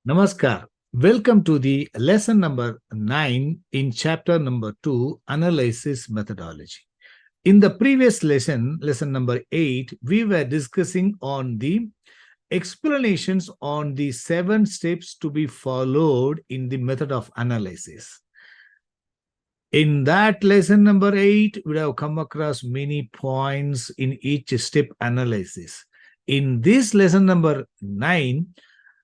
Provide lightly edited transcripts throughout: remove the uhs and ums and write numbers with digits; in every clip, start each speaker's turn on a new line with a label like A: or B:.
A: Namaskar. Welcome to the lesson number 9 in chapter number 2, Analysis Methodology. In the previous lesson, lesson number 8, we were discussing on the explanations on the 7 steps to be followed in the method of analysis. In that lesson number 8, we have come across many points in each step analysis. In this lesson number 9,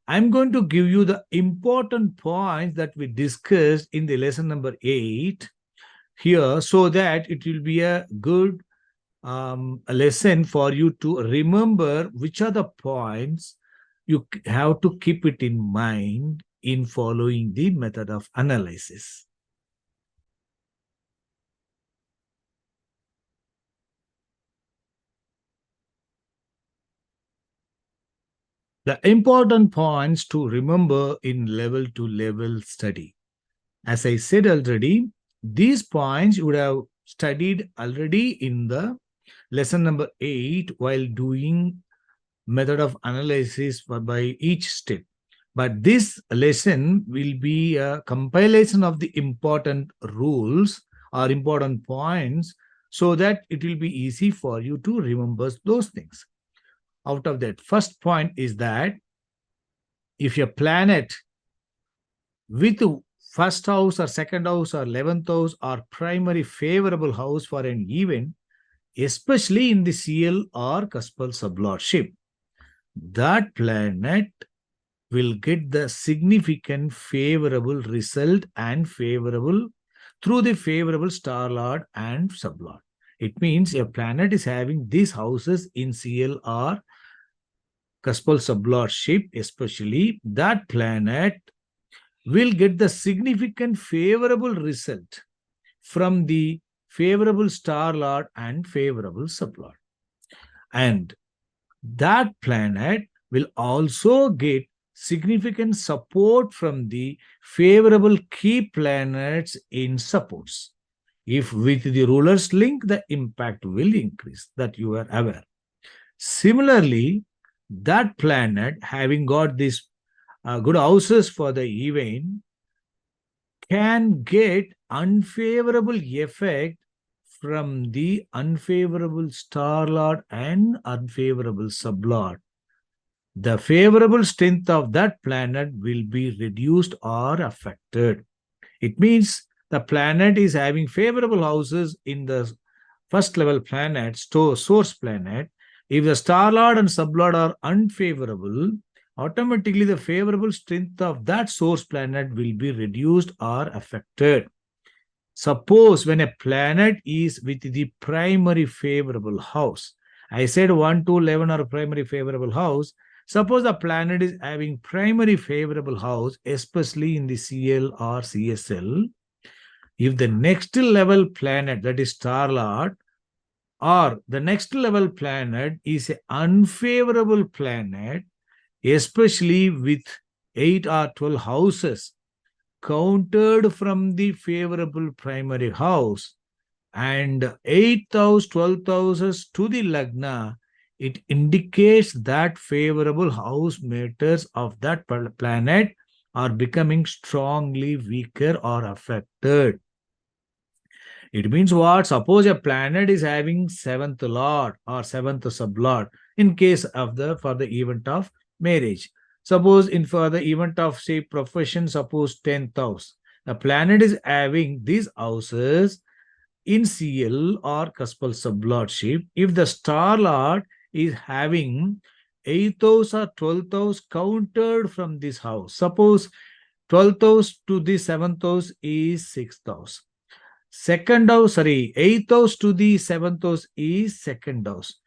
A: I'm going to give you the important points that we discussed in the lesson number 8 here so that it will be a good lesson for you to remember which are the points you have to keep it in mind in following the method of analysis. The important points to remember in level to level study. As I said already, these points you would have studied already in the lesson number 8 while doing method of analysis by each step. But this lesson will be a compilation of the important rules or important points so that it will be easy for you to remember those things. Out of that, first point is that if your planet with first house or second house or 11th house or primary favorable house for an event, especially in the CL or cuspal sublordship, that planet will get the significant favorable result and favorable through the favorable star lord and sublord. It means a planet is having these houses in CL or cuspal sublordship, especially that planet will get the significant favorable result from the favorable star lord and favorable sublord. And that planet will also get significant support from the favorable key planets in supports. If with the ruler's link, the impact will increase, that you are aware. Similarly, that planet having got these good houses for the event can get unfavorable effect from the unfavorable star lord and unfavorable sublord. The favorable strength of that planet will be reduced or affected. It means the planet is having favorable houses in the first level planet, source planet. If the star lord and sublord are unfavorable, automatically the favorable strength of that source planet will be reduced or affected. Suppose when a planet is with the primary favorable house, I said 1 to 11 are a primary favorable house. Suppose the planet is having primary favorable house, especially in the CL or CSL. If the next level planet, that is star lord, or the next level planet is an unfavorable planet, especially with 8 or 12 houses counted from the favorable primary house and 8th house, 12th houses to the Lagna, it indicates that favorable house matters of that planet are becoming strongly weaker or affected. It means what? Suppose a planet is having 7th lord or 7th sublord in case of for the event of marriage. Suppose for the event of, say, profession, suppose 10th house. The planet is having these houses in CL or cuspal sublordship. If the star lord is having 8th house or 12th house counted from this house. Suppose 12th house to the 7th house is 6th house. 8th house to the 7th house is 2nd house.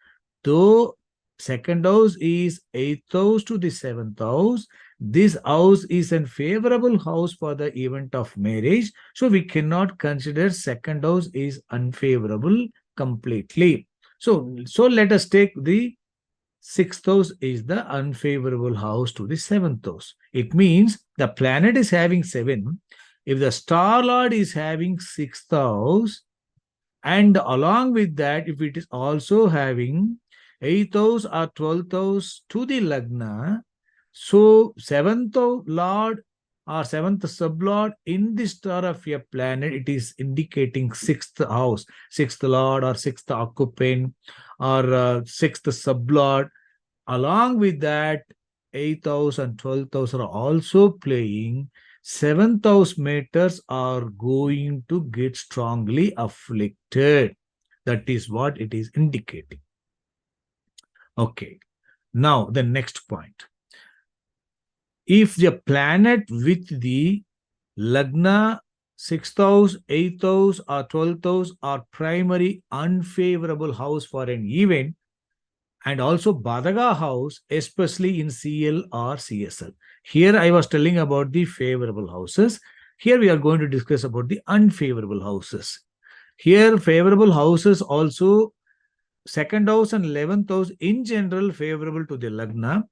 A: Though 2nd house is 8th house to the 7th house, this house is a favorable house for the event of marriage. So we cannot consider 2nd house is unfavorable completely. So let us take the 6th house is the unfavorable house to the 7th house. It means the planet is having 7. If the star lord is having 6th house, and along with that, if it is also having 8th house or 12th house to the Lagna, So seventh lord or seventh sublord in the star of a planet, it is indicating sixth house, sixth lord or sixth occupant or sixth sublord. Along with that, 8th house and 12th house are also playing. 7th house matters are going to get strongly afflicted. That is what it is indicating. Okay. Now, the next point. If the planet with the Lagna, 6th house, 8th house, or 12th house are primary unfavorable house for an event, and also Badaga house, especially in CL or CSL. Here I was telling about the favorable houses. Here we are going to discuss about the unfavorable houses. Here, favorable houses also, second house and 11th house in general favorable to the Lagna.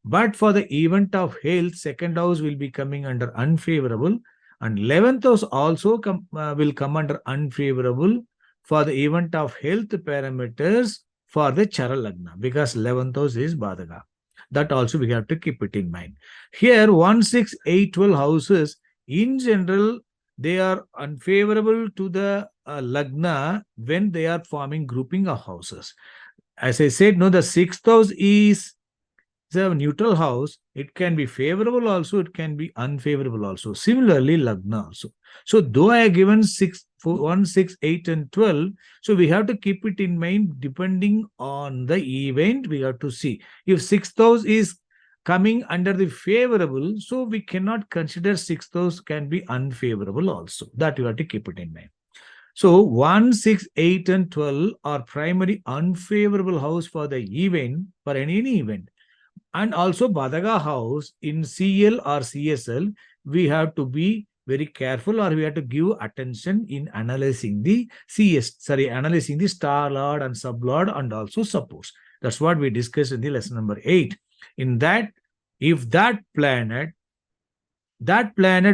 A: But for the event of health, second house will be coming under unfavorable, and 11th house also will come under unfavorable for the event of health parameters for the Chara Lagna, because 11th house is Badaka. That also we have to keep it in mind. Here, 1, 6, 8, 12 houses in general, they are unfavorable to the Lagna when they are forming grouping of houses. As I said, no, the sixth house is a neutral house. It can be favorable also, it can be unfavorable also. Similarly, Lagna also. So though I have given 1, 6, 8 and 12, so we have to keep it in mind depending on the event. We have to see if sixth house is coming under the favorable, so we cannot consider sixth house can be unfavorable also. That you have to keep it in mind. So 1, 6, 8 and 12 are primary unfavorable house for the event, for any event. And also Badaga house in CL or CSL, we have to be very careful, or we have to give attention in analyzing the analyzing the star lord and sublord and also supports. That's what we discussed in the lesson number 8. In that, if that planet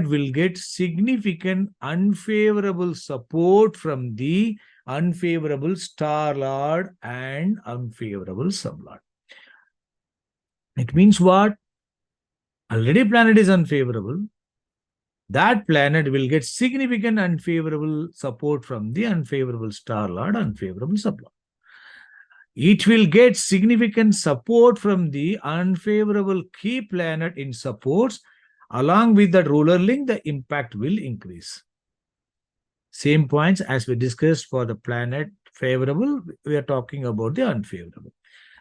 A: will get significant unfavorable support from the unfavorable star lord and unfavorable sublord. It means what? Already planet is unfavorable. That planet will get significant unfavorable support from the unfavorable star lord, unfavorable sublord. It will get significant support from the unfavorable key planet in supports. Along with that ruler link, the impact will increase. Same points as we discussed for the planet favorable, we are talking about the unfavorable.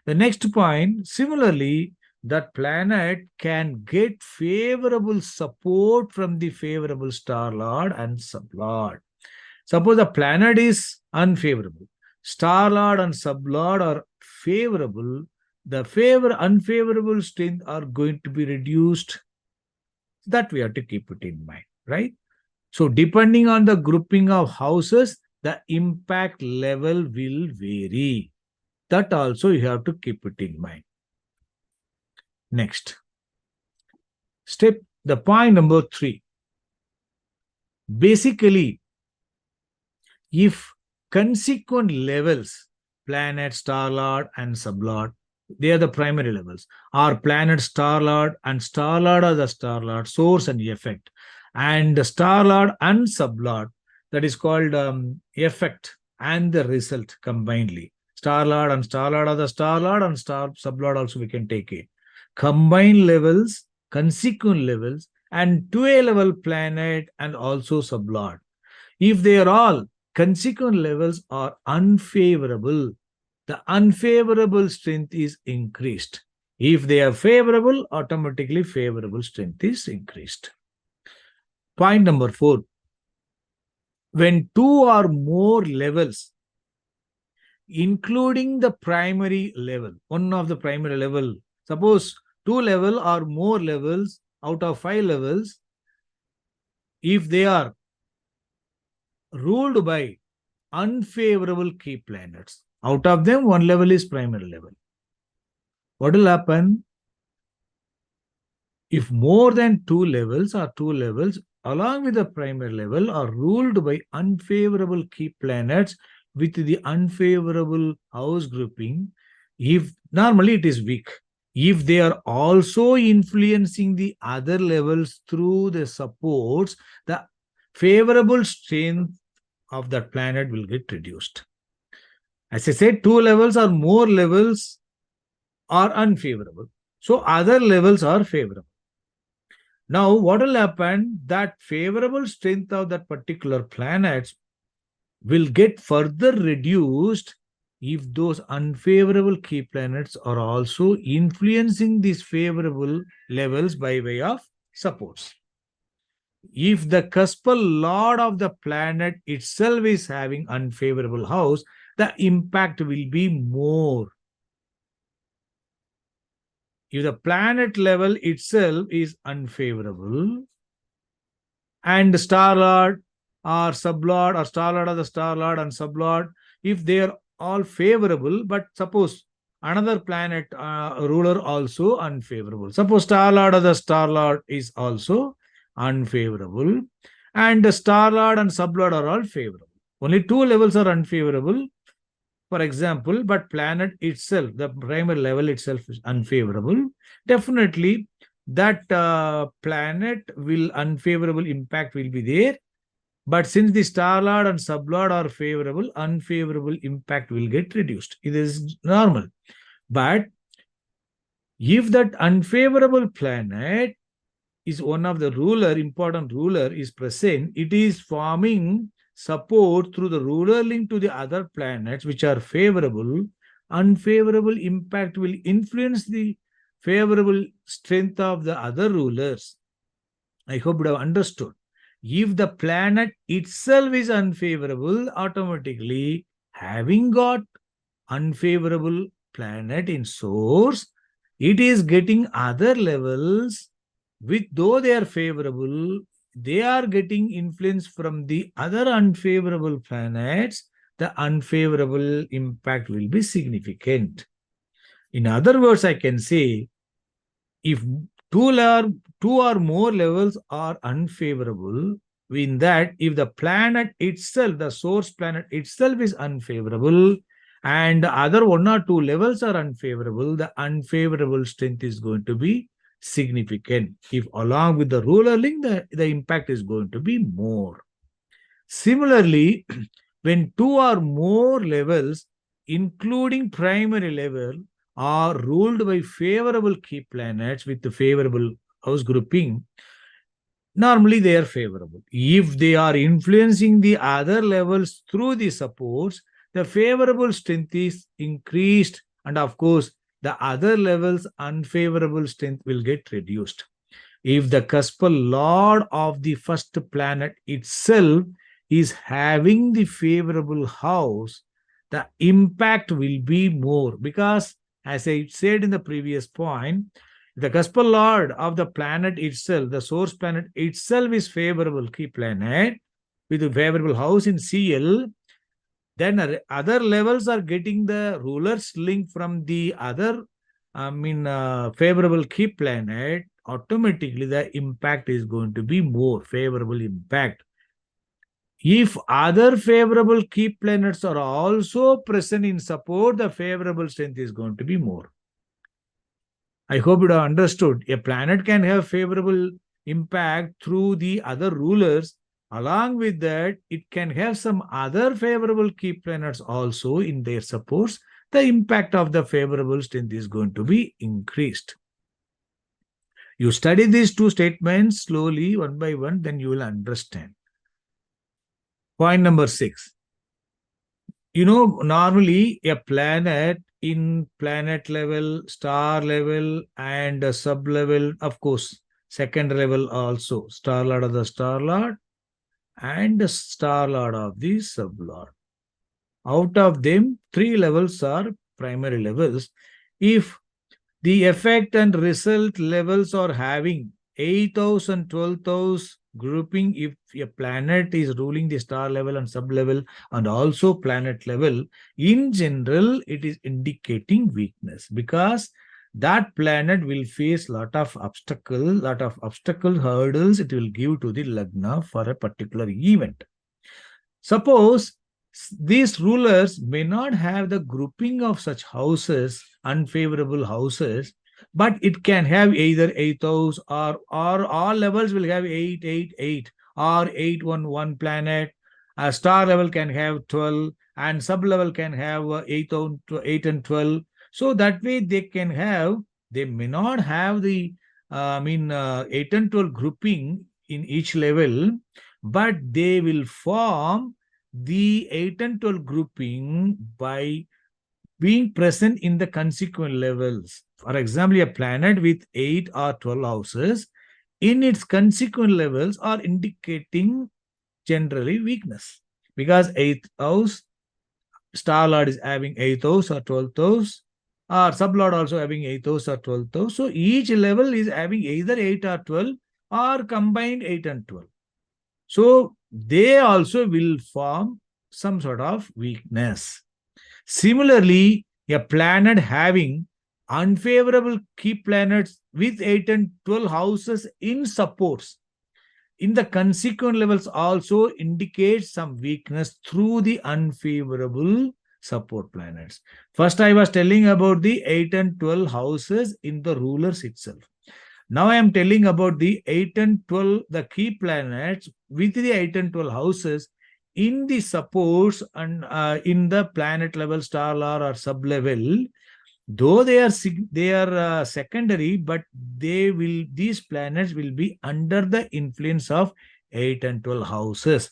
A: The next point, similarly, that planet can get favorable support from the favorable star lord and sublord. Suppose the planet is unfavorable, star lord and sublord are favorable, the unfavorable strength are going to be reduced. That we have to keep it in mind, right? So depending on the grouping of houses, the impact level will vary. That also you have to keep it in mind. Next. The point number 3. Basically, if consequent levels, planet, star lord, and sublord, they are the primary levels, are planet, star lord, and star lord are the star lord, source and effect. And the star lord and sublord, that is called effect and the result combinedly. Star lord and star lord are the star lord, and star sublord also we can take it. Combined levels, consequent levels, and 2A level planet and also sublord. If they are all consequent levels are unfavorable, the unfavorable strength is increased. If they are favorable, automatically favorable strength is increased. Point number 4. When 2 or more levels, including the primary level, one of the primary level, suppose 2 level or more levels out of 5 levels, if they are ruled by unfavorable key planets, out of them 1 level is primary level. What will happen? If more than 2 levels or 2 levels along with the primary level are ruled by unfavorable key planets with the unfavorable house grouping, if normally it is weak. if they are also influencing the other levels through the supports, the favorable strength of that planet will get reduced. As I said, two levels or more levels are unfavorable. So other levels are favorable. Now, what will happen? That favorable strength of that particular planet will get further reduced if those unfavorable key planets are also influencing these favorable levels by way of supports. If the cuspal lord of the planet itself is having unfavorable house, the impact will be more. If the planet level itself is unfavorable and star lord or sublord or star lord of the star lord and sublord, if they are all favorable, but suppose another planet ruler also unfavorable. Suppose star lord of the star lord is also unfavorable, and the star lord and sublord are all favorable. Only two levels are unfavorable, for example, but planet itself, the primary level itself is unfavorable. Definitely, that planet will unfavorable impact will be there. But since the star lord and sublord are favorable, unfavorable impact will get reduced. It is normal. But if that unfavorable planet is one of the important ruler is present, it is forming support through the ruler link to the other planets which are favorable. Unfavorable impact will influence the favorable strength of the other rulers. I hope you have understood. If the planet itself is unfavorable, automatically having got unfavorable planet in source, it is getting other levels which, though they are favorable, they are getting influence from the other unfavorable planets. The unfavorable impact will be significant. In other words, I can say if two or more levels are unfavorable, in that if the planet itself, the source planet itself is unfavorable, and the other one or two levels are unfavorable, the unfavorable strength is going to be significant. If along with the ruler link, the impact is going to be more. Similarly, when two or more levels, including primary level, are ruled by favorable key planets with the favorable house grouping, normally they are favorable. If they are influencing the other levels through the supports, the favorable strength is increased, and of course, the other levels' unfavorable strength will get reduced. If the cuspal lord of the first planet itself is having the favorable house, the impact will be more because, as I said in the previous point, the cuspal lord of the planet itself, the source planet itself is favorable key planet with a favorable house in CL, then other levels are getting the rulers link from the other, favorable key planet. Automatically, the impact is going to be more favorable impact. If other favorable key planets are also present in support, the favorable strength is going to be more. I hope you have understood. A planet can have favorable impact through the other rulers. Along with that, it can have some other favorable key planets also in their supports. The impact of the favorable strength is going to be increased. You study these two statements slowly, one by one, then you will understand. Point number 6. Normally a planet in planet level, star level, and sub level, of course, second level also, star lord of the star lord and the star lord of the sub lord. Out of them, three levels are primary levels. If the effect and result levels are having 8th and 12th grouping, if a planet is ruling the star level and sub level and also planet level, in general, it is indicating weakness because that planet will face lot of obstacle hurdles it will give to the lagna for a particular event. Suppose these rulers may not have the grouping of such houses, unfavorable houses, but it can have either 8 house, or all levels will have 8, 8, 8, or 8, 1, 1 planet. A star level can have 12, and sub level can have 8, 8 and 12. So that way they may not have the 8 and 12 grouping in each level, but they will form the 8 and 12 grouping by being present in the consequent levels. For example, a planet with 8 or 12 houses in its consequent levels are indicating generally weakness, because 8th house star lord is having 8th house or 12th house, or sublord also having 8th house or 12th house. So each level is having either 8 or 12, or combined 8 and 12. So they also will form some sort of weakness. Similarly, a planet having unfavorable key planets with 8 and 12 houses in supports in the consequent levels also indicates some weakness through the unfavorable support planets. First, I was telling about the 8 and 12 houses in the rulers itself. Now I am telling about the 8 and 12, the key planets with the 8 and 12 houses in the supports and in the planet level, star level, or sub level. Though they are secondary, but these planets will be under the influence of 8 and 12 houses.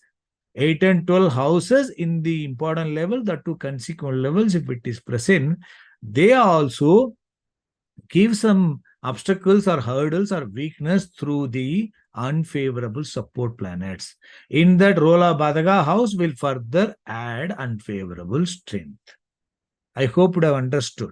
A: 8 and 12 houses in the important level, the two consequent levels, if it is present, they also give some obstacles or hurdles or weakness through the unfavorable support planets. In that, Rola Badaga house will further add unfavorable strength. I hope you have understood.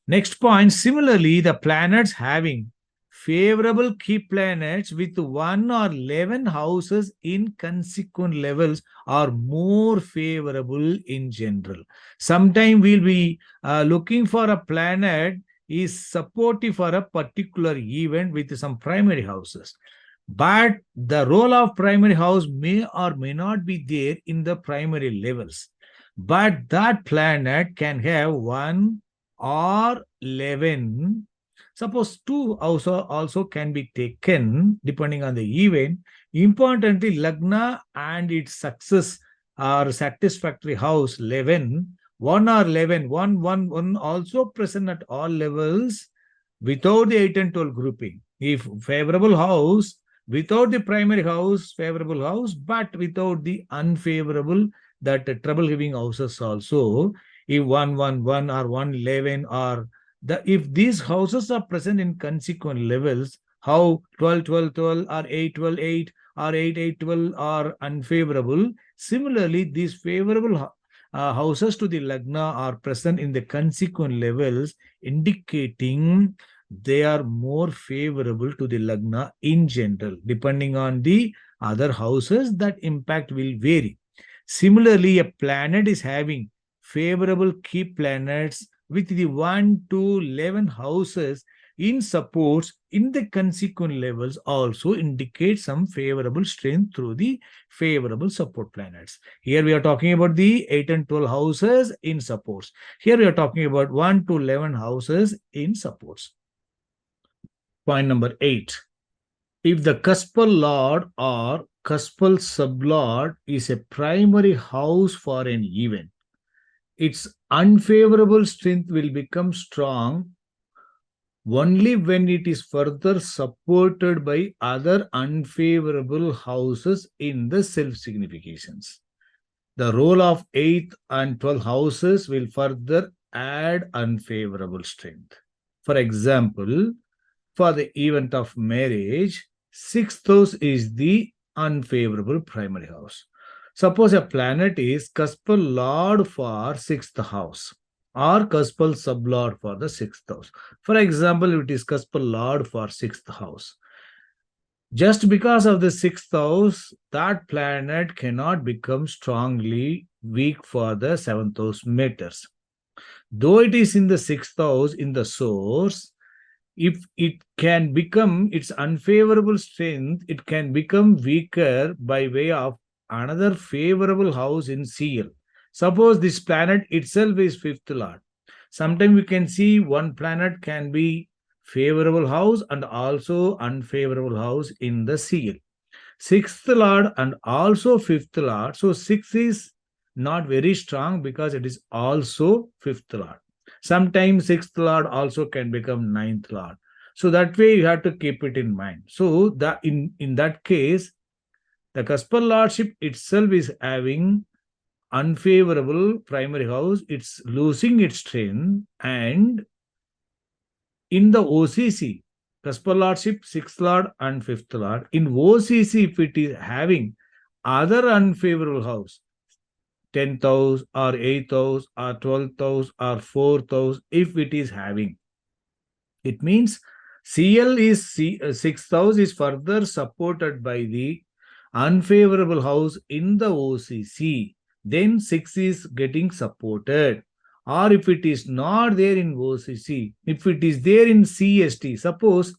A: Next point, similarly, the planets having favorable key planets with 1 or 11 houses in consequent levels are more favorable in general. Sometimes we'll be looking for a planet is supportive for a particular event with some primary houses. But the role of primary house may or may not be there in the primary levels. But that planet can have 1 or 11. Suppose 2 also can be taken depending on the event. Importantly, Lagna and its success or satisfactory house 11, 1 or 11, 1, 1, 1 also present at all levels without the 8 and 12 grouping. If favorable house, without the primary house, favorable house, but without the unfavorable, that trouble giving houses also, if 111 or 111 or if these houses are present in consequent levels, how 12 12 12 or 8 12 8 or 8 8 12 are unfavorable. Similarly, these favorable houses to the lagna are present in the consequent levels, indicating they are more favorable to the lagna in general. Depending on the other houses, that impact will vary. Similarly, a planet is having favorable key planets with the 1 to 11 houses in supports in the consequent levels also indicate some favorable strength through the favorable support planets. Here we are talking about the 8 and 12 houses in supports. Here we are talking about 1 to 11 houses in supports. Point number 8. If the cuspal lord or cuspal sublord is a primary house for an event, its unfavorable strength will become strong only when it is further supported by other unfavorable houses in the self-significations. The role of 8th and 12th houses will further add unfavorable strength. For example, for the event of marriage, 6th house is the unfavorable primary house. Suppose a planet is cuspal lord for 6th house or cuspal sublord for the 6th house. For example, if it is cuspal lord for 6th house, just because of the 6th house, that planet cannot become strongly weak for the 7th house matters. Though it is in the 6th house in the source, if it can become its unfavorable strength, it can become weaker by way of another favorable house in CL. Suppose this planet itself is 5th lord. Sometimes we can see one planet can be favorable house and also unfavorable house in the CL. Sixth lord and also fifth lord. So six is not very strong because it is also fifth lord. Sometimes sixth lord also can become ninth lord. So that way you have to keep it in mind. So that in that case, the cuspal lordship itself is having unfavorable primary house. It's losing its strength, and in the OCC, cuspal lordship, sixth lord and fifth lord. In OCC, if it is having other unfavorable house, 10th house or 8th house or 12th house or 4th house, if it is having, it means CL is 6th house is further supported by the unfavorable house in the OCC. Then 6 is getting supported. Or if it is not there in OCC, if it is there in CST, suppose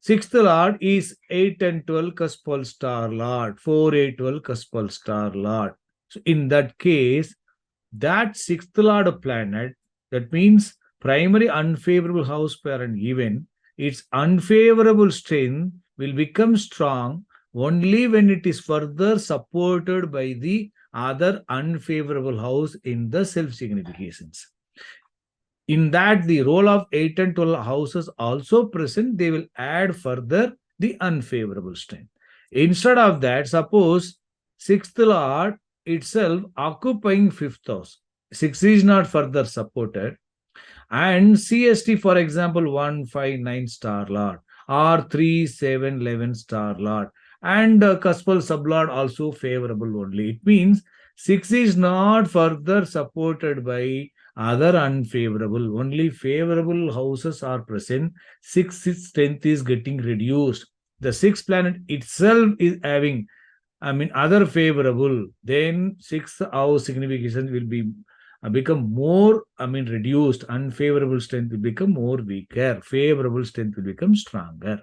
A: sixth lord is 8 and 12 cuspal star lord, 4, 8, 12 cuspal star lord. So in that case, that sixth lord planet, that means primary unfavorable house parent given, its unfavorable strength will become strong only when it is further supported by the other unfavorable house in the self significations. In that, the role of 8 and 12 houses also present, they will add further the unfavorable strength. Instead of that, suppose sixth lord itself occupying fifth house. Six is not further supported. And CST, for example, 159 star lord or 3711 star lord. And cuspal sublord also favorable only. It means 6 is not further supported by other unfavorable. Only favorable houses are present. 6 strength is getting reduced. The sixth planet itself is having, other favorable. Then sixth house signification will be become more, reduced. Unfavorable strength will become more weaker. Favorable strength will become stronger.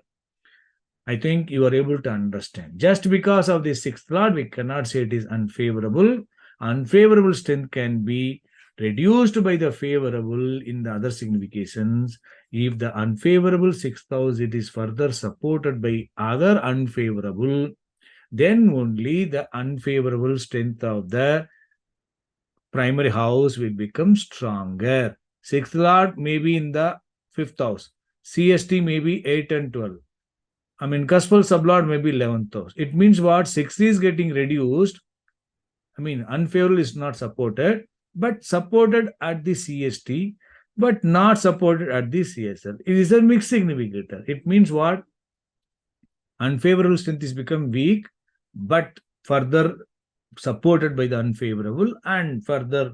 A: I think you are able to understand. Just because of the sixth lord, we cannot say it is unfavorable. Unfavorable strength can be reduced by the favorable in the other significations. If the unfavorable sixth house, it is further supported by other unfavorable, then only the unfavorable strength of the primary house will become stronger. Sixth lord may be in the fifth house. CST may be 8 and 12. Cuspal sublord may be 11th house. It means what? 6 is getting reduced. Unfavorable is not supported, but supported at the CST, but not supported at the CSL. It is a mixed significator. It means what? Unfavorable strength is become weak, but further supported by the unfavorable and further,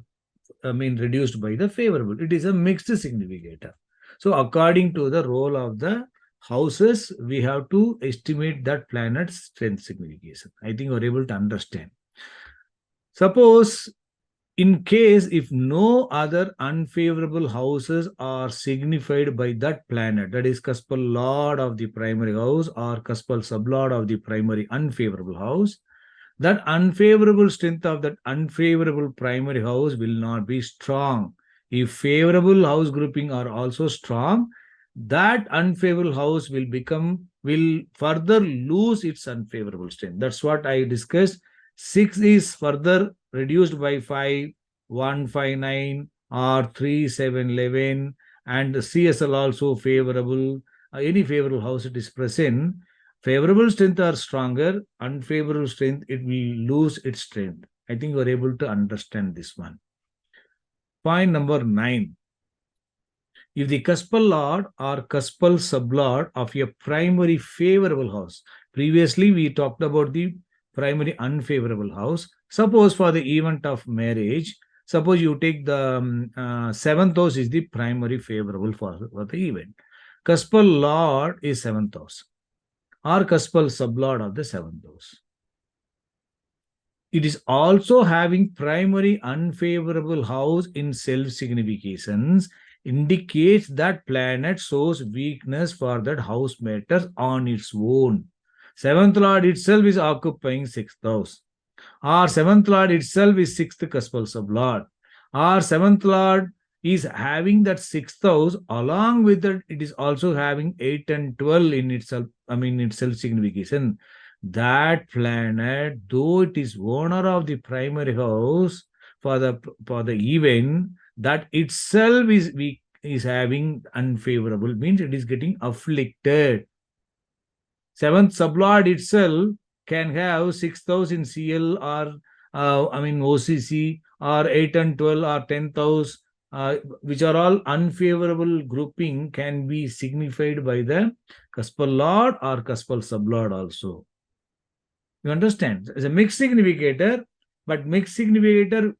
A: reduced by the favorable. It is a mixed significator. So according to the role of the houses, we have to estimate that planet's strength signification. I think you're able to understand. Suppose in case if no other unfavorable houses are signified by that planet, that is cuspal lord of the primary house or cuspal sublord of the primary unfavorable house, that unfavorable strength of that unfavorable primary house will not be strong. If favorable house grouping are also strong, that unfavorable house will further lose its unfavorable strength. That's what I discussed. 6 is further reduced by 5, 159 or 3, 7, 11, and CSL also favorable. Any favorable house it is present, favorable strength are stronger, unfavorable strength, it will lose its strength. I think you are able to understand this one. Point number 9. If the cuspal lord or cuspal sublord of a primary favorable house, previously we talked about the primary unfavorable house. Suppose for the event of marriage, suppose you take the seventh house is the primary favorable for the event. Cuspal lord is seventh house or cuspal sublord of the seventh house. It is also having primary unfavorable house in self significations, indicates that planet shows weakness for that house matters on its own. Seventh lord itself is occupying sixth house, or seventh lord itself is sixth cuspal sublord, or seventh lord is having that sixth house, along with that, it is also having 8 and 12 in itself, itself signification. That planet, though it is owner of the primary house for the event, that itself is weak, is having unfavorable, means it is getting afflicted. Seventh sublord itself can have 6,000 in CL or OCC or 8 and 12 or 10,000, which are all unfavorable grouping, can be signified by the cuspal lord or cuspal sublord also. You understand? It's a mixed significator, but mixed significator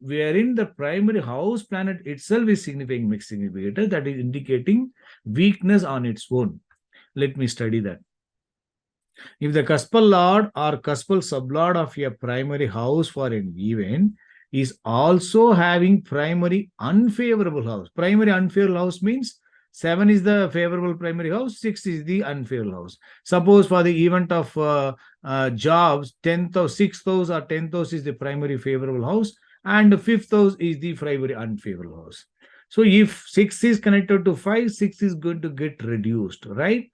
A: wherein the primary house planet itself is signifying mixed significator, that is indicating weakness on its own. Let me study that. If the cuspal lord or cuspal sublord of a primary house for an event is also having primary unfavorable house. Primary unfavorable house means 7 is the favorable primary house, 6 is the unfavorable house. Suppose for the event of jobs, 10th or 6th house or 10th house is the primary favorable house, and 5th house is the primary unfavorable house. So if 6 is connected to 5, 6 is going to get reduced, right?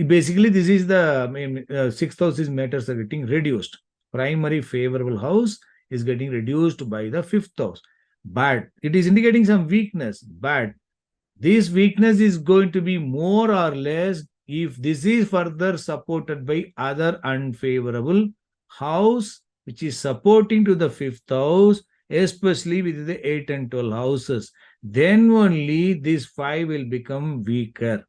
A: Basically, this is the sixth house is matters are getting reduced. Primary favorable house is getting reduced by the fifth house, but it is indicating some weakness. But this weakness is going to be more or less if this is further supported by other unfavorable house, which is supporting to the fifth house, especially with the 8 and 12 houses. Then only this 5 will become weaker.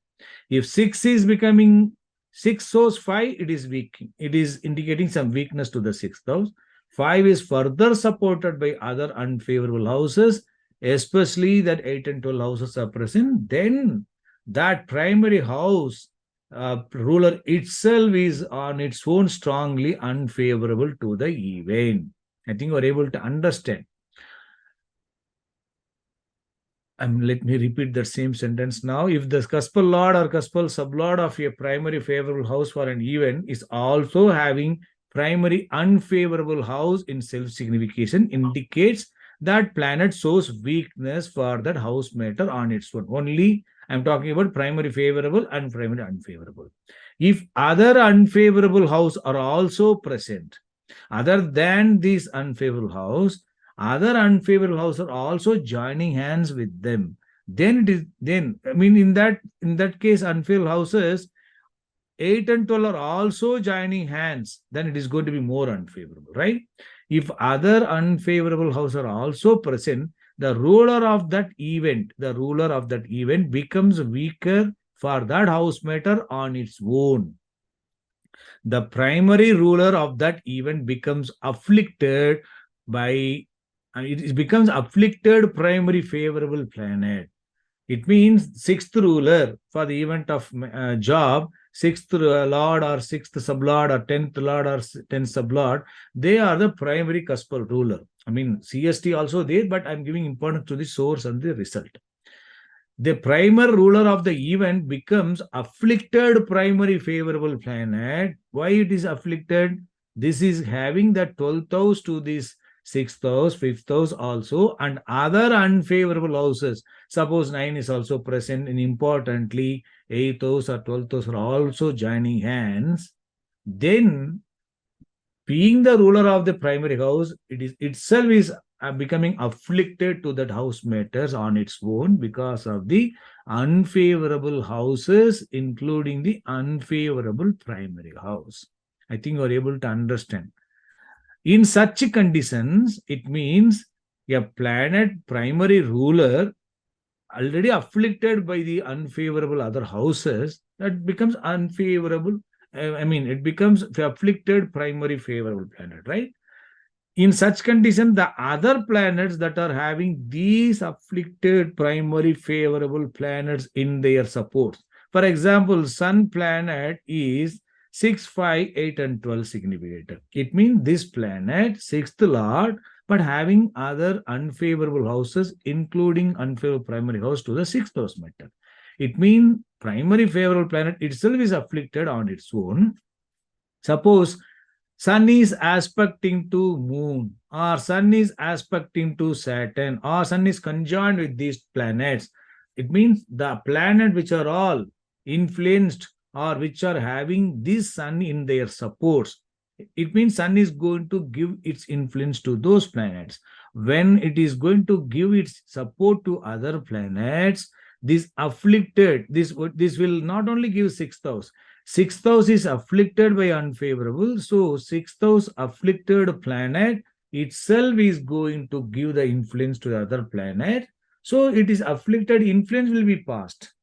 A: If 6 is becoming 6 shows 5, it is weak. It is indicating some weakness to the sixth house. 5 is further supported by other unfavorable houses, especially that 8 and 12 houses are present. Then that primary house ruler itself is on its own strongly unfavorable to the event. I think you are able to understand. Let me repeat that same sentence now. If the cuspal lord or cuspal sublord of a primary favorable house for an event is also having primary unfavorable house in self-signification, indicates that planet shows weakness for that house matter on its own. Only I'm talking about primary favorable and primary unfavorable. If other unfavorable house are also present, other than this unfavorable house, other unfavorable houses are also joining hands with them, then it is in that case, unfavorable houses 8 and 12 are also joining hands, then it is going to be more unfavorable, right? If other unfavorable houses are also present, the ruler of that event becomes weaker for that house matter on its own. The primary ruler of that event becomes afflicted by it becomes afflicted primary favorable planet. It means sixth ruler for the event of job, sixth lord or sixth sublord or 10th lord or 10th sublord, they are the primary cuspal ruler. CST also there, but I'm giving importance to the source and the result. The primary ruler of the event becomes afflicted primary favorable planet. Why it is afflicted? This is having the 12th house to this 6th house, 5th house also, and other unfavorable houses. Suppose 9 is also present, and importantly, 8th house or 12th house are also joining hands. Then, being the ruler of the primary house, it is itself is becoming afflicted to that house matters on its own because of the unfavorable houses, including the unfavorable primary house. I think you are able to understand. In such conditions, it means a planet primary ruler already afflicted by the unfavorable other houses, that becomes unfavorable. It becomes afflicted primary favorable planet, right? In such condition, the other planets that are having these afflicted primary favorable planets in their support. For example, Sun planet is 6, 5, 8, and 12 significator. It means this planet, sixth lord, but having other unfavorable houses, including unfavorable primary house to the sixth house matter. It means primary favorable planet itself is afflicted on its own. Suppose Sun is aspecting to moon, or sun is aspecting to Saturn, or sun is conjoined with these planets. It means the planet which are all influenced or which are having this sun in their supports. It means sun is going to give its influence to those planets. When it is going to give its support to other planets, this will not only give sixth house. Sixth house is afflicted by unfavorable. So sixth house afflicted planet itself is going to give the influence to the other planet. So it is afflicted, influence will be passed.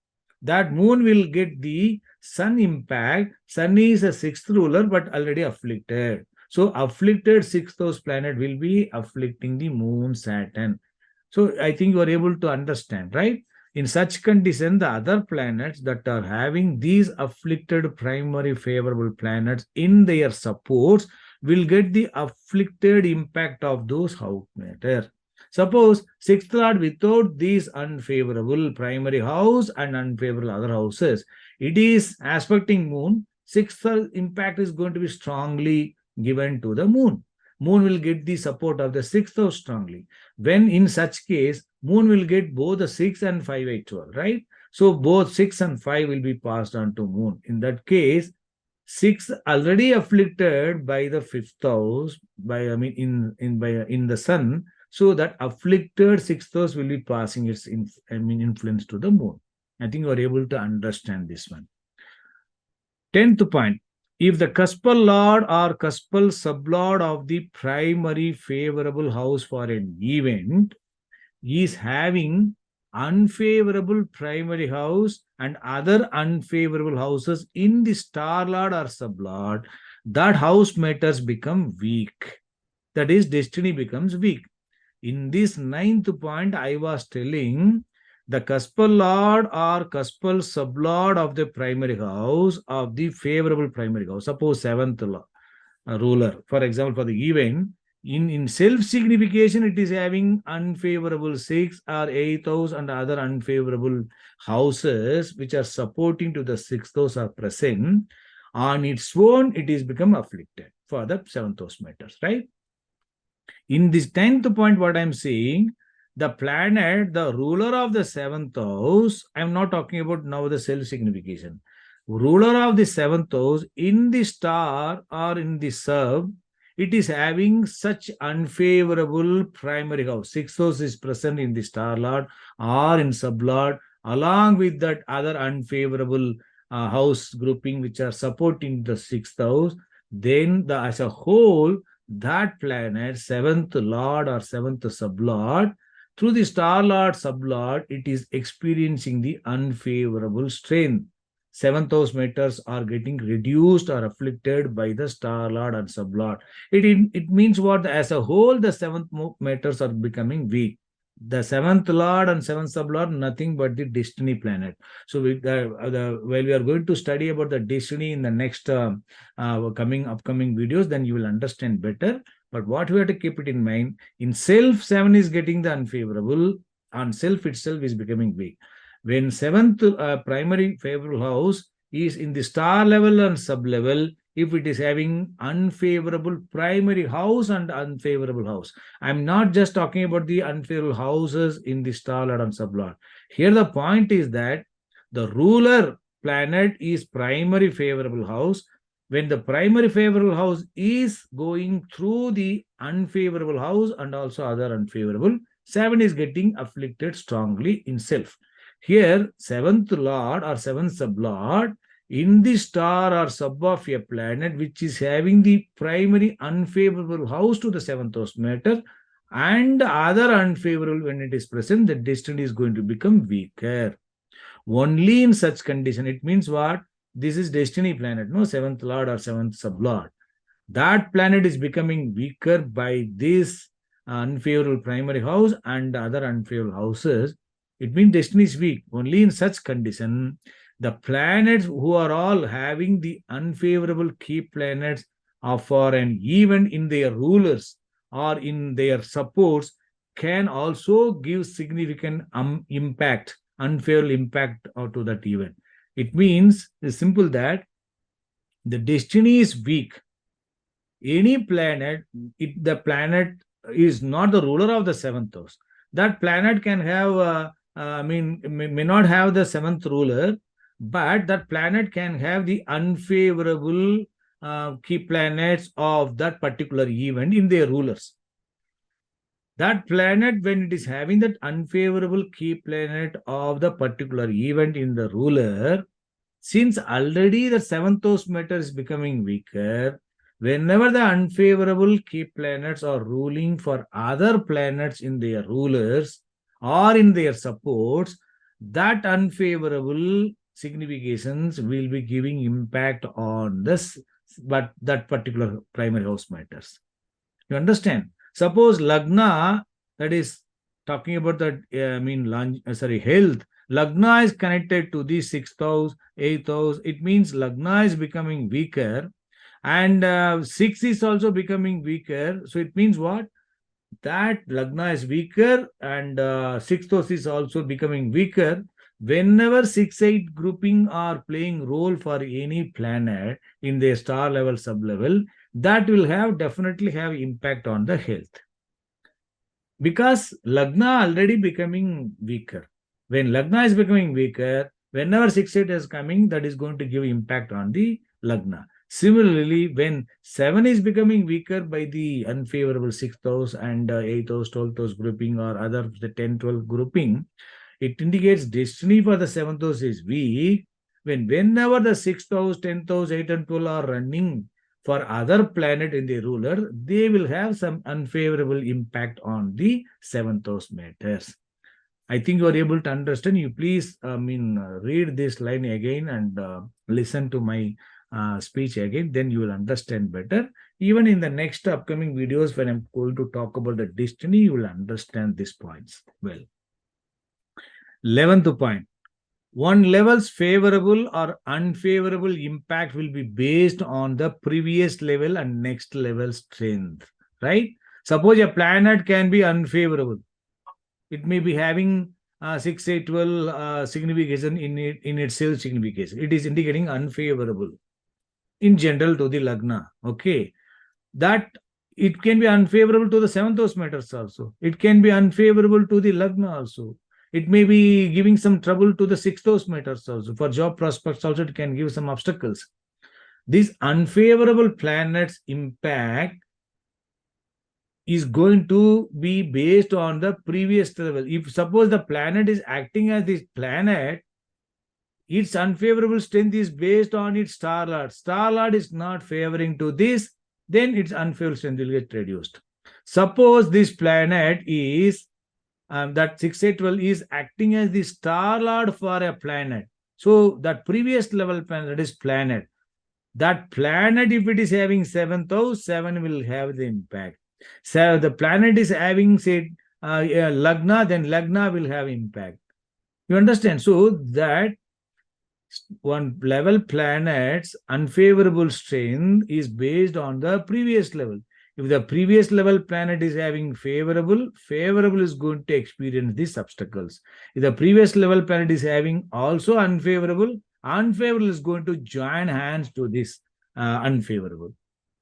A: That moon will get the sun impact. Sun is a sixth ruler, but already afflicted. So afflicted sixth house planet will be afflicting the moon, Saturn. So I think you are able to understand, right? In such condition, the other planets that are having these afflicted primary favorable planets in their supports will get the afflicted impact of those house matter. Suppose sixth lord without these unfavorable primary house and unfavorable other houses, it is aspecting moon. Sixth impact is going to be strongly given to the moon. Moon will get the support of the sixth house strongly. When in such case, moon will get both the 6 and 5 by 12, right? So both 6 and 5 will be passed on to moon. In that case, 6 already afflicted by the fifth house, in the sun. So that afflicted sixth house will be passing its influence to the moon. I think you are able to understand this one. 10th point. If the cuspal lord or cuspal sublord of the primary favorable house for an event is having unfavorable primary house and other unfavorable houses in the star lord or sublord, that house matters become weak. That is, destiny becomes weak. In this 9th point, I was telling the cuspal lord or cuspal sublord of the primary house of the favorable primary house. Suppose 7th ruler, for example, for the event, in self-signification, it is having unfavorable 6 or 8th house and other unfavorable houses which are supporting to the 6th house are present. On its own, it is become afflicted for the 7th house matters, right? In this 10th point, what I'm saying, the planet, the ruler of the 7th house, I'm not talking about now the self-signification. Ruler of the 7th house in the star or in the sub, it is having such unfavorable primary house. 6th house is present in the star lord or in sub lord, along with that other unfavorable house grouping which are supporting the 6th house. Then as a whole, that planet, 7th lord or 7th sublord, through the star lord sublord, it is experiencing the unfavorable strain. 7th house matters are getting reduced or afflicted by the star lord and sublord. It means what? As a whole, the 7th matters are becoming weak. The 7th lord and 7th sublord, nothing but the destiny planet. So while we are going to study about the destiny in the next upcoming videos, then you will understand better. But what we have to keep it in mind, in self, 7 is getting the unfavorable, and self itself is becoming weak. When 7th primary favorable house is in the star level and sub level, if it is having unfavorable primary house and unfavorable house. I'm not just talking about the unfavorable houses in the star lord and sub lord. Here the point is that the ruler planet is primary favorable house. When the primary favorable house is going through the unfavorable house and also other unfavorable, 7 is getting afflicted strongly in self. Here, 7th lord or 7th sublord in the star or sub of a planet which is having the primary unfavorable house to the 7th house matter and other unfavorable when it is present, the destiny is going to become weaker. Only in such condition, it means what? This is destiny planet, no 7th lord or 7th sublord. That planet is becoming weaker by this unfavorable primary house and other unfavorable houses. It means destiny is weak. Only in such condition, the planets who are all having the unfavorable key planets for an event in their rulers or in their supports can also give significant impact, unfavorable impact to that event. It means it's simple that the destiny is weak. any planet, the planet is not the ruler of the seventh house. That planet can have, may not have the seventh ruler, but that planet can have the unfavorable key planets of that particular event in their rulers. That planet, when it is having that unfavorable key planet of the particular event in the ruler, since already the seventh house matter is becoming weaker, whenever the unfavorable key planets are ruling for other planets in their rulers or in their supports, that unfavorable significations will be giving impact on this, but that particular primary house matters. You understand? Suppose Lagna, that is talking about that, health. Lagna is connected to the sixth house, eighth house. It means Lagna is becoming weaker, and six is also becoming weaker. So it means what? That Lagna is weaker, and sixth house is also becoming weaker. Whenever 6-8 grouping are playing role for any planet in their star level, sub level, that will definitely have impact on the health, because Lagna already becoming weaker. When Lagna is becoming weaker, whenever 6-8 is coming, that is going to give impact on the Lagna. Similarly, when 7 is becoming weaker by the unfavorable 6th house and 8th house, 12th house grouping or other the 10, 12 grouping, it indicates destiny for the 7th house is weak. Whenever the 6th house, 10th house, 8 and 12 are running for other planet in the ruler, they will have some unfavorable impact on the 7th house matters. I think you are able to understand. You please, read this line again and listen to my speech again. Then you will understand better. Even in the next upcoming videos, when I'm going to talk about the destiny, you will understand these points well. 11th point. One level's favorable or unfavorable impact will be based on the previous level and next level strength, right? Suppose a planet can be unfavorable. It may be having 6, 8, 12 signification in itself signification. It is indicating unfavorable in general to the Lagna. Okay. That it can be unfavorable to the 7th house matters also. It can be unfavorable to the Lagna also. It may be giving some trouble to the 6th house matters also. For job prospects also, it can give some obstacles. These unfavorable planets' impact is going to be based on the previous level. If suppose the planet is acting as this planet, its unfavorable strength is based on its star lord. Star lord is not favoring to this, then its unfavorable strength will get reduced. Suppose this planet is that 6-8-12 is acting as the star lord for a planet. So that previous level planet, that is planet. That planet, if it is having 7th house, 7 will have the impact. So the planet is having, say, Lagna, then Lagna will have impact. You understand? So that one level planet's unfavorable strength is based on the previous level. If the previous level planet is having favorable is going to experience these obstacles. If the previous level planet is having also unfavorable is going to join hands to this unfavorable.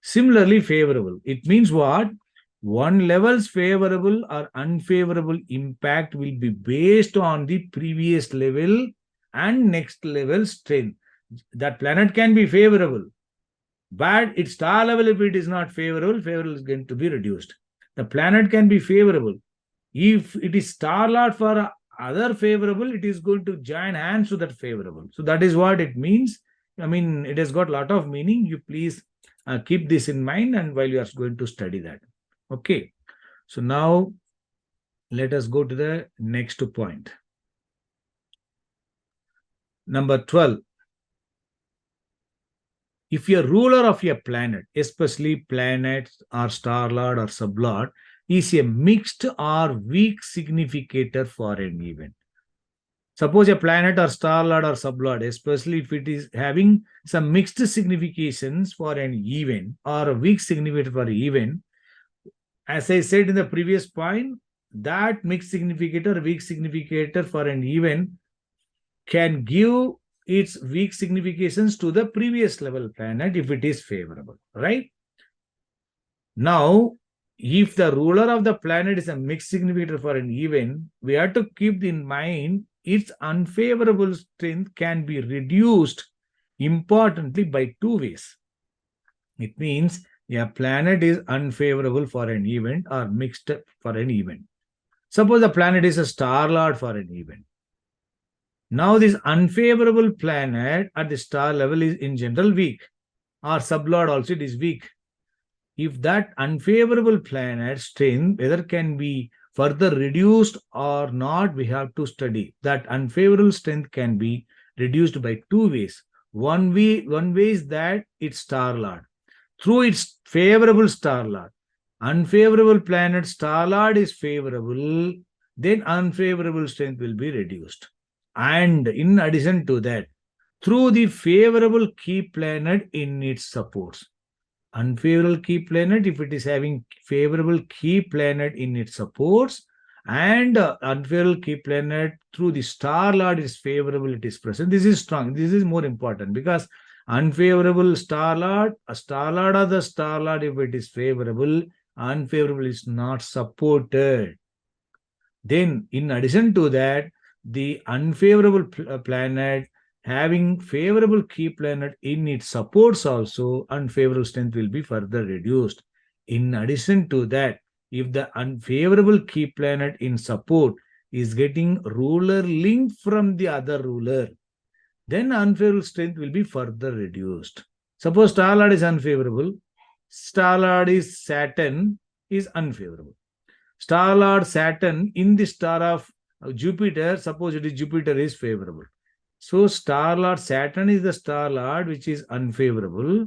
A: Similarly, favorable. It means what? One level's favorable or unfavorable impact will be based on the previous level and next level strength. That planet can be favorable, but its star level, if it is not favorable is going to be reduced. The planet can be favorable. If it is star lord for other favorable, it is going to join hands to that favorable. So that is what it means. It has got a lot of meaning. You please keep this in mind, and while you are going to study that. Okay. So now let us go to the next point. Number 12. If you're ruler of a planet, especially planets or star lord or sublord, is a mixed or weak significator for an event. Suppose a planet or star lord or sublord, especially if it is having some mixed significations for an event or a weak significator for an event, as I said in the previous point, that mixed significator, weak significator for an event can give its weak significations to the previous level planet if it is favorable, right? Now, if the ruler of the planet is a mixed significator for an event, we have to keep in mind its unfavorable strength can be reduced importantly by two ways. It means a planet is unfavorable for an event or mixed for an event. Suppose the planet is a star lord for an event. Now, this unfavorable planet at the star level is in general weak, or sublord also it is weak. If that unfavorable planet strength whether can be further reduced or not, we have to study. That unfavorable strength can be reduced by two ways. One way is that its star lord. Through its favorable star lord. Unfavorable planet star lord is favorable, then unfavorable strength will be reduced. And in addition to that, through the favorable key planet in its supports. Unfavorable key planet, if it is having favorable key planet in its supports, and unfavorable key planet through the star lord is favorable, it is present. This is strong. This is more important because unfavorable star lord, a star lord or the star lord, if it is favorable, unfavorable is not supported. Then, in addition to that, the unfavorable planet having favorable key planet in its supports also, unfavorable strength will be further reduced. In addition to that, if the unfavorable key planet in support is getting ruler link from the other ruler, then unfavorable strength will be further reduced. Suppose star lord is unfavorable, star lord is Saturn is unfavorable. Star lord Saturn in the star of Jupiter, suppose it is Jupiter is favorable. So star lord Saturn is the star lord which is unfavorable.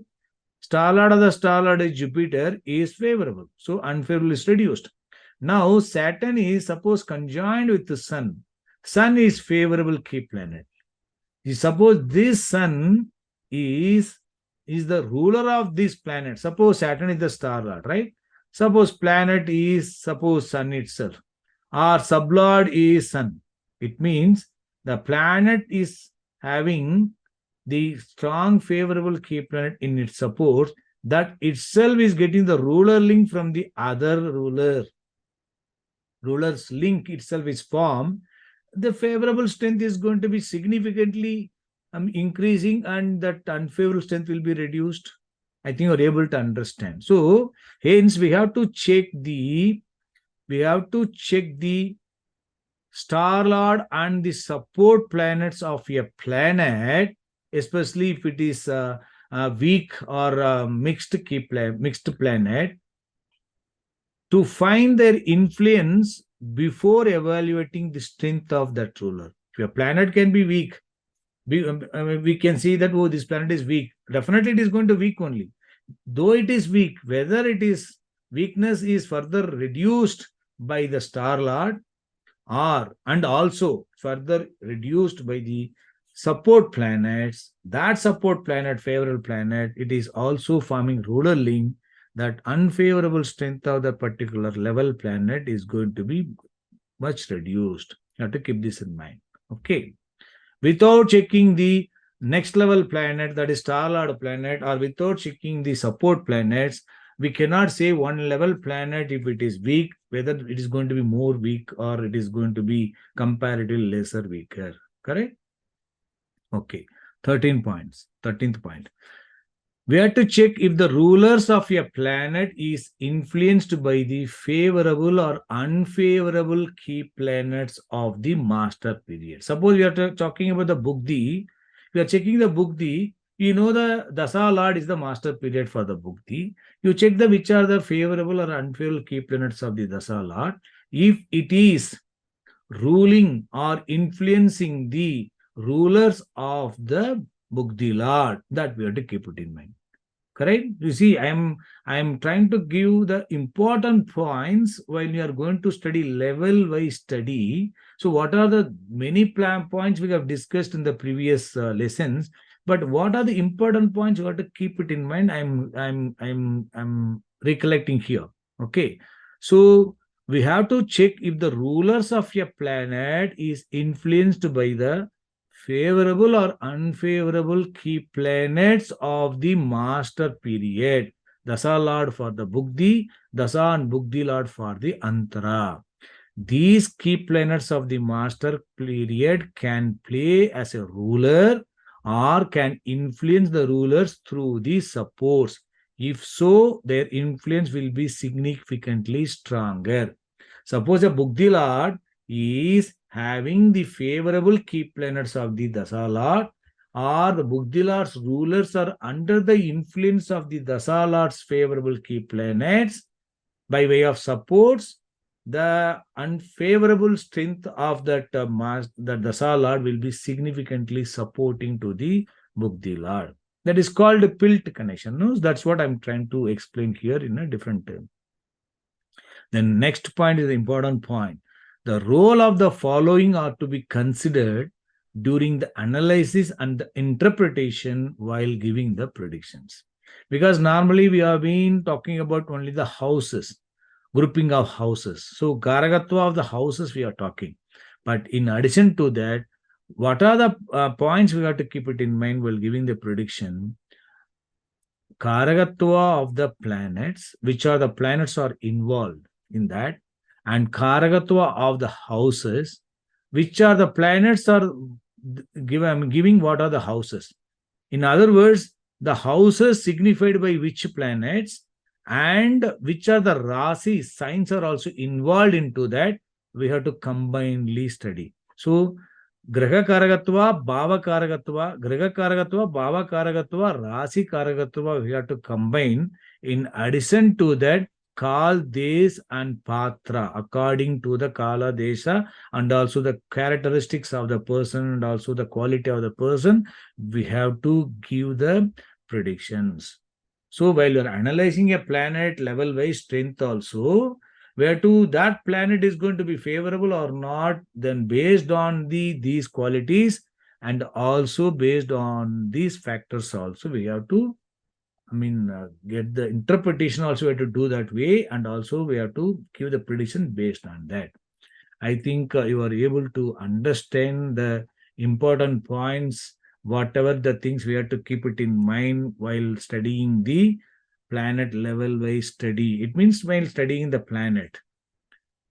A: Star lord of the star lord is Jupiter is favorable. So unfavorable is reduced. Now Saturn is suppose conjoined with the Sun. Sun is favorable key planet. Suppose this Sun is the ruler of this planet. Suppose Saturn is the star lord, right? Suppose planet is suppose Sun itself, or sublord is Sun. It means the planet is having the strong favorable key planet in its support, that itself is getting the ruler link from the other ruler. Ruler's link itself is formed. The favorable strength is going to be significantly increasing, and that unfavorable strength will be reduced. I think you're able to understand. So, hence we have to check the star lord and the support planets of a planet, especially if it is a weak or a mixed planet, to find their influence before evaluating the strength of that ruler. If a planet can be weak, we can see that, oh, this planet is weak. Definitely it is going to weak only. Though it is weak, whether it is weakness is further reduced by the star lord, and also further reduced by the support planets, that support planet, favorable planet, it is also forming ruler link. That unfavorable strength of the particular level planet is going to be much reduced. You have to keep this in mind. Okay. Without checking the next level planet, that is star lord planet, or without checking the support planets, we cannot say one level planet, if it is weak, whether it is going to be more weak or it is going to be comparatively lesser weaker. Correct? Okay. 13 points. 13th point. We have to check if the rulers of a planet is influenced by the favorable or unfavorable key planets of the master period. Suppose we are talking about the Bugdi. We are checking the Bugdi. You know the Dasa Lord is the master period for the Bugdi. You check which are the favorable or unfavorable key planets of the Dasa Lord. If it is ruling or influencing the rulers of the Bugdi Lord, that we have to keep it in mind. Correct? You see, I am trying to give the important points while you are going to study level-wise study. So, what are the many points we have discussed in the previous lessons? But what are the important points you have to keep it in mind? I'm recollecting here. Okay, so we have to check if the rulers of a planet is influenced by the favorable or unfavorable key planets of the master period. Dasa Lord for the Bugdi, Dasa and Bugdi Lord for the Antara. These key planets of the master period can play as a ruler or can influence the rulers through the supports. If so, their influence will be significantly stronger. Suppose a Bugdi Lord is having the favorable key planets of the Dasa Lord, or the Bugdi Lord's rulers are under the influence of the Dasa Lord's favorable key planets by way of supports, the unfavorable strength of that the Dasa Lord will be significantly supporting to the Bugdi Lord. That is called a pilt connection. No? That's what I'm trying to explain here in a different term. Then next point is the important point. The role of the following are to be considered during the analysis and the interpretation while giving the predictions. Because normally we have been talking about only the houses, grouping of houses. So Karagatva of the houses we are talking. But in addition to that, what are the points we have to keep it in mind while giving the prediction? Karagatva of the planets, which are the planets are involved in that, and Karagatva of the houses, which are the planets are giving what are the houses. In other words, the houses signified by which planets and which are the Rasi signs are also involved into that, we have to combinedly study. So Graha Karagatva, Bhava Karagatva, Graha Karagatva, Bhava Karagatva, Rasi Karagatva, we have to combine. In addition to that, Kal, Des, and Patra, according to the Kala, Desha, and also the characteristics of the person and also the quality of the person, we have to give the predictions. So while you're analyzing a planet level-wise strength also, where to that planet is going to be favorable or not, then based on these qualities and also based on these factors also, we have to get the interpretation also we have to do that way, and also we have to give the prediction based on that. I think you are able to understand the important points, whatever the things we have to keep it in mind while studying the planet level wise study. It means while studying the planet.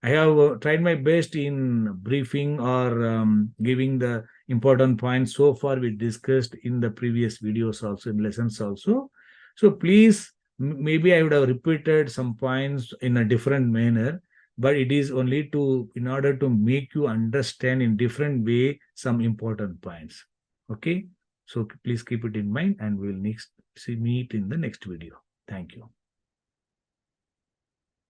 A: I have tried my best in briefing or giving the important points so far we discussed in the previous videos also, in lessons also. So please, maybe I would have repeated some points in a different manner, but it is only in order to make you understand in different way some important points. Okay, so please keep it in mind, and we'll meet in the next video. Thank you.